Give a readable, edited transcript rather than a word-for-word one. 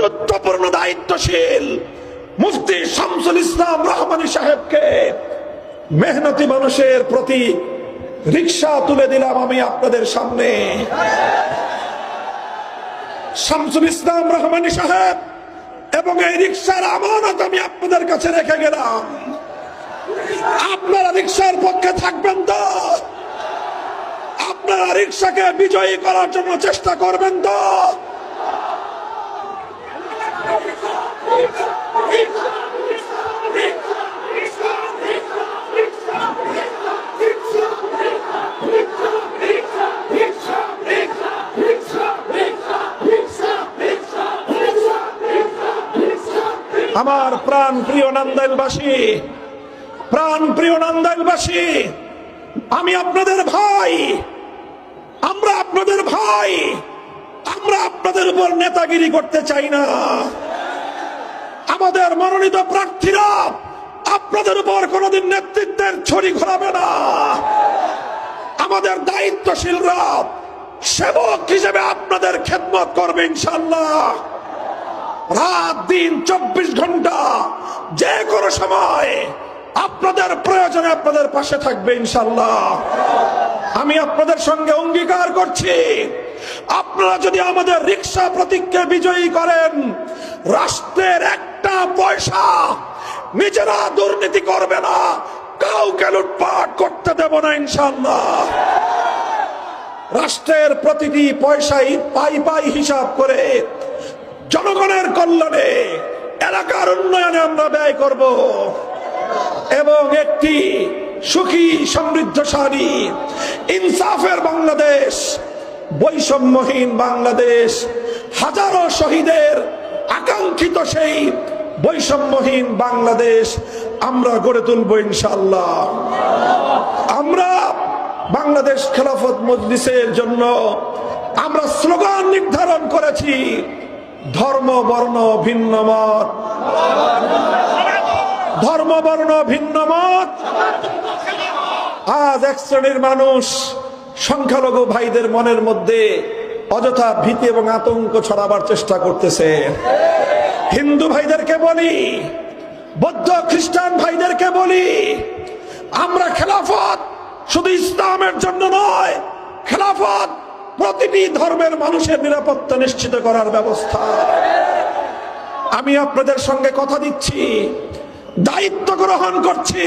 গুরুত্বপূর্ণ দায়িত্বশীল মুফতি শামসুল ইসলাম রহমানী সাহেবকে মেহনতি মানুষের প্রতি রিকশা তুলে দিলাম আমি আপনাদের সামনে। শামসুল ইসলাম রহমানী সাহেব এবং এই রিকশার আমানত আমি আপনাদের কাছে রেখে গেলাম। আপনারা রিকশার পক্ষে থাকবেন তো? আপনারা রিকশাকে বিজয়ী করার জন্য চেষ্টা করবেন তো? আমার প্রাণ প্রিয় নান্দাইলবাসী, প্রাণ প্রিয় নান্দাইলবাসী, আমি আপনাদের ভাই, আমরা আপনাদের ভাই, আমরা আপনাদের উপর নেতাগিরি করতে চাই না। আমাদের মনোনীত প্রার্থীরা আপনাদের উপর কোনোদিন নেতৃত্বের ছড়ি ঘোরাবে না। আমাদের দায়িত্বশীলরা সেবক হিসেবে আপনাদের খেদমত করবে ইনশাআল্লাহ। রাত দিন 24 ঘন্টা যে কোনো সময় আপনাদের প্রয়োজনে আপনাদের পাশে থাকবে ইনশাআল্লাহ। আমি আপনাদের সঙ্গে অঙ্গীকার করছি, আপনারা যদি আমাদের রিকশা প্রতীককে বিজয়ী করেন, রাষ্ট্রের একটা পয়সা নিজেরা দুর্নীতি করবে না, কাউকে লুটপাট করতে দেব না ইনশাআল্লাহ। রাষ্ট্রের প্রতিটি পয়সাই পাই পাই হিসাব করে জনগণের কল্যাণে, এলাকার উন্নয়নে আমরা ব্যয় করব এবং একটি সুখী সমৃদ্ধশালী ইনসাফের বাংলাদেশ, বৈষম্যহীন বাংলাদেশ, হাজারো শহীদের আকাঙ্ক্ষিত সেই বৈষম্যহীন বাংলাদেশ আমরা গড়ে তুলব ইনশাআল্লাহ। আমরা বাংলাদেশ খেলাফত মজলিসের জন্য আমরা স্লোগান নির্ধারণ করেছি, ধর্ম বর্ণ ভিন্ন মত, ধর্ম বর্ণ ভিন্ন মত। আজ এক শ্রেণীর মানুষ সংখ্যালঘু ভাইদের মনের মধ্যে অযথা ভীতি এবং আতঙ্ক ছড়াবার চেষ্টা করতেছে। হিন্দু ভাইদেরকে বলি, বৌদ্ধ খ্রিস্টান ভাইদেরকে বলি, আমরা খেলাফত শুধু ইসলামের জন্য নয়, খেলাফত প্রতিটি ধর্মের মানুষের নিরাপত্তা নিশ্চিত করার ব্যবস্থা। আমি আপনাদের সঙ্গে কথা দিচ্ছি, দায়িত্ব গ্রহণ করছি।